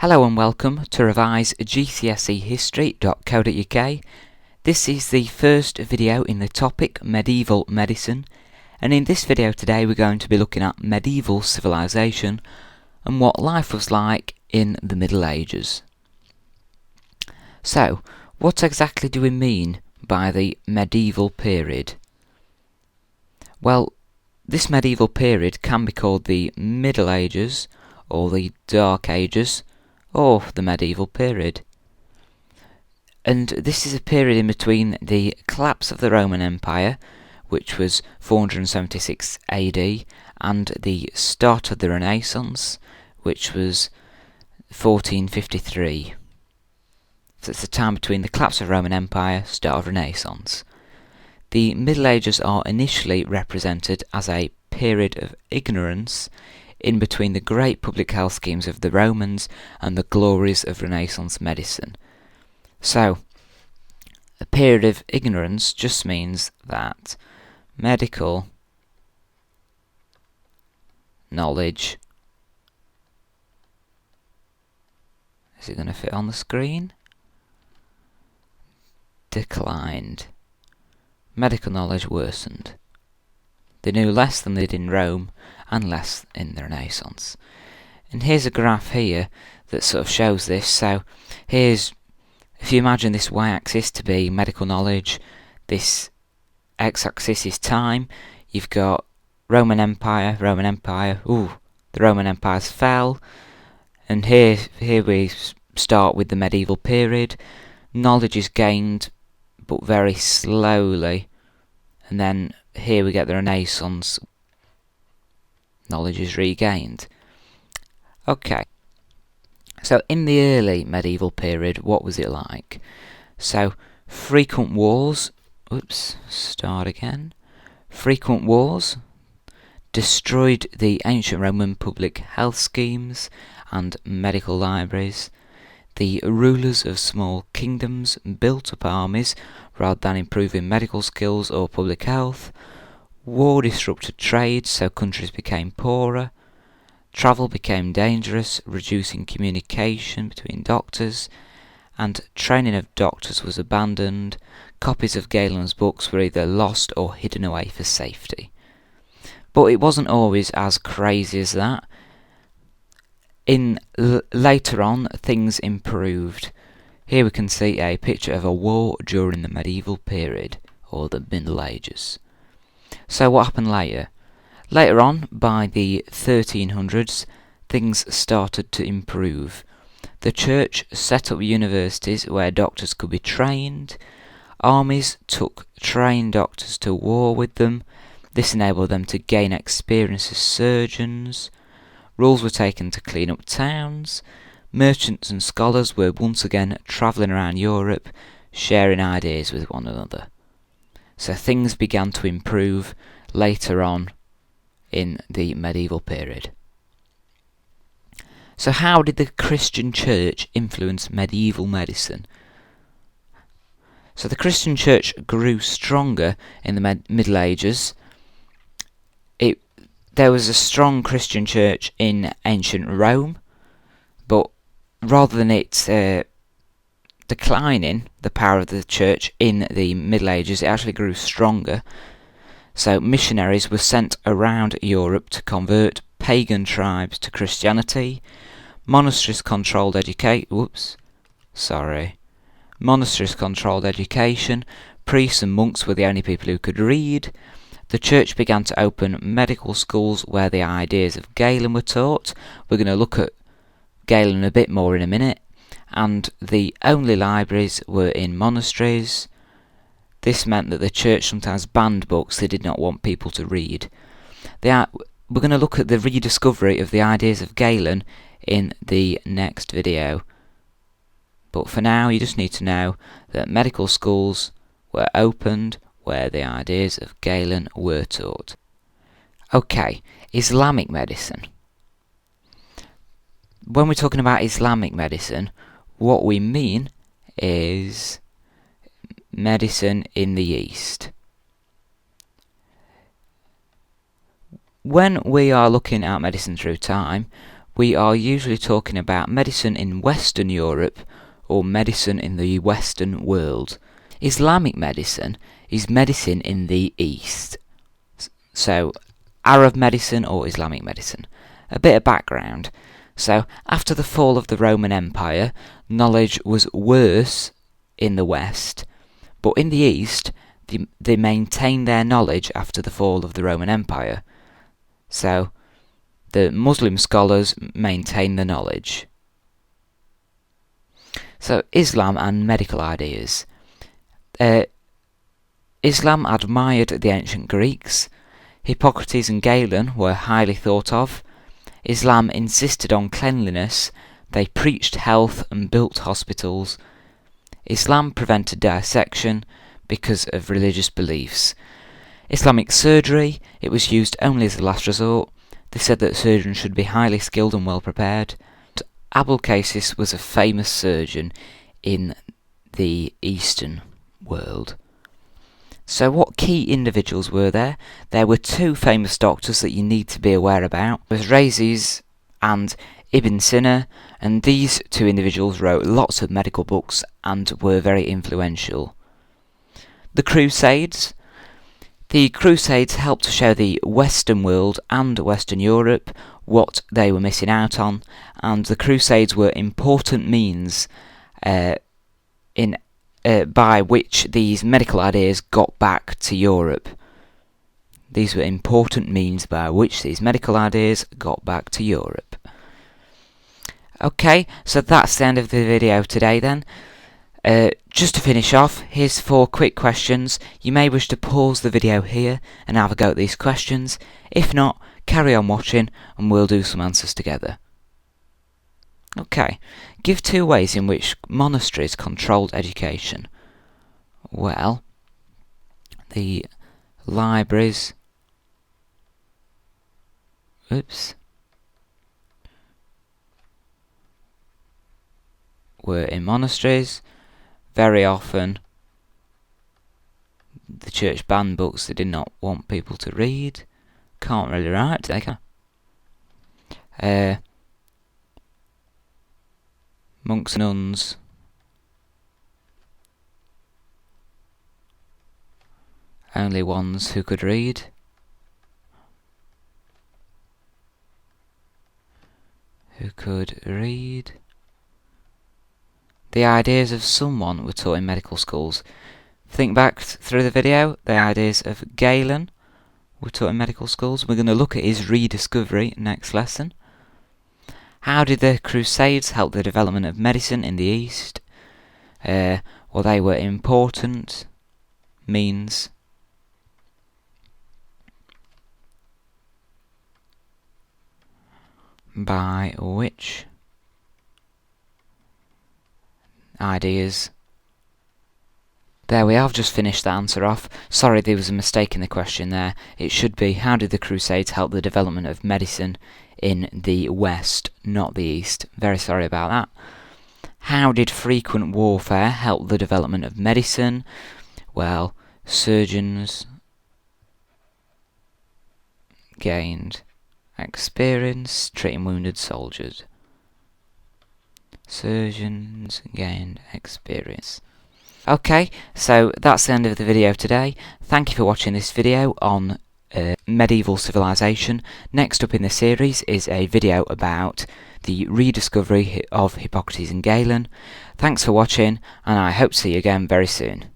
Hello and welcome to revise GCSE history.co.uk. This is the first video in the topic medieval medicine, and in this video today we're going to be looking at medieval civilization and what life was like in the Middle Ages. So, what exactly do we mean by the medieval period? Well, this medieval period can be called the Middle Ages, or the Dark Ages, or the medieval period. And this is a period in between the collapse of the Roman Empire, which was 476 AD, and the start of the Renaissance, which was 1453. So it's the time between the collapse of the Roman Empire, start of Renaissance. The Middle Ages are initially represented as a period of ignorance in between the great public health schemes of the Romans and the glories of Renaissance medicine. So, a period of ignorance just means that medical knowledge, is it going to fit on the screen? Declined. Medical knowledge worsened. They knew less than they did in Rome and less in the Renaissance. And here's a graph here that sort of shows this. So here's, if you imagine this y-axis to be medical knowledge, this x-axis is time. You've got Roman Empire, the Roman Empires fell, and here we start with the medieval period. Knowledge is gained, but very slowly, and then here we get the Renaissance. Knowledge is regained. Okay, so in the early medieval period, what was it like? So, frequent wars, frequent wars destroyed the ancient Roman public health schemes and medical libraries. The rulers of small kingdoms built up armies rather than improving medical skills or public health. War disrupted trade, so countries became poorer. Travel became dangerous, reducing communication between doctors, and training of doctors was abandoned. Copies of Galen's books were either lost or hidden away for safety. But it wasn't always as crazy as that. Later on, things improved. Here we can see a picture of a war during the medieval period, or the Middle Ages. So what happened later? Later on, by the 1300s, things started to improve. The church set up universities where doctors could be trained. Armies took trained doctors to war with them. This enabled them to gain experience as surgeons. Rules were taken to clean up towns. Merchants and scholars were once again travelling around Europe, sharing ideas with one another. So things began to improve later on in the medieval period. So how did the Christian Church influence medieval medicine? So the Christian Church grew stronger in the Middle Ages. There was a strong Christian Church in ancient Rome, but rather than it declining, the power of the Church in the Middle Ages, it actually grew stronger. So missionaries were sent around Europe to convert pagan tribes to Christianity. Monasteries controlled education. Priests and monks were the only people who could read. The church began to open medical schools where the ideas of Galen were taught. We're going to look at Galen a bit more in a minute. And the only libraries were in monasteries. This meant that the church sometimes banned books they did not want people to read. We're going to look at the rediscovery of the ideas of Galen in the next video. But for now, you just need to know that medical schools were opened where the ideas of Galen were taught. Okay, Islamic medicine. When we're talking about Islamic medicine, what we mean is medicine in the East. When we are looking at medicine through time, we are usually talking about medicine in Western Europe or medicine in the Western world. Islamic medicine is medicine in the East. So, Arab medicine or Islamic medicine. A bit of background. So, after the fall of the Roman Empire, knowledge was worse in the West, but in the East, they maintained their knowledge after the fall of the Roman Empire. So, the Muslim scholars maintained the knowledge. So, Islam and medical ideas. Islam admired the ancient Greeks. Hippocrates and Galen were highly thought of. Islam insisted on cleanliness. They preached health and built hospitals. Islam prevented dissection because of religious beliefs. Islamic surgery, it was used only as a last resort. They said that surgeons should be highly skilled and well prepared. Abulcasis was a famous surgeon in the Eastern world. So what key individuals were there? There were two famous doctors that you need to be aware about. There was Rhazes and Ibn Sina, and these two individuals wrote lots of medical books and were very influential. The Crusades. The Crusades helped to show the Western world and Western Europe what they were missing out on, and the Crusades were important means by which these medical ideas got back to Europe. These were important means by which these medical ideas got back to Europe. Okay, so that's the end of the video today then. Just to finish off, here's 4 quick questions. You may wish to pause the video here and have a go at these questions. If not, carry on watching and we'll do some answers together. Okay, give 2 ways in which monasteries controlled education. Well, the libraries were in monasteries. Very often, the church banned books they did not want people to read. Can't really write, they can. Monks and nuns only ones who could read. The ideas of someone were taught in medical schools. Think back through the video, the ideas of Galen were taught in medical schools. We're going to look at his rediscovery next lesson. How did the Crusades help the development of medicine in the East? Well, they were important means by which ideas. There we have just finished the answer off. Sorry, there was a mistake in the question there. It should be, how did the Crusades help the development of medicine in the West, not the East? Very sorry about that. How did frequent warfare help the development of medicine? Well, surgeons gained experience treating wounded soldiers. Surgeons gained experience. Okay, so that's the end of the video today. Thank you for watching this video on medieval civilization. Next up in the series is a video about the rediscovery of Hippocrates and Galen. Thanks for watching, and I hope to see you again very soon.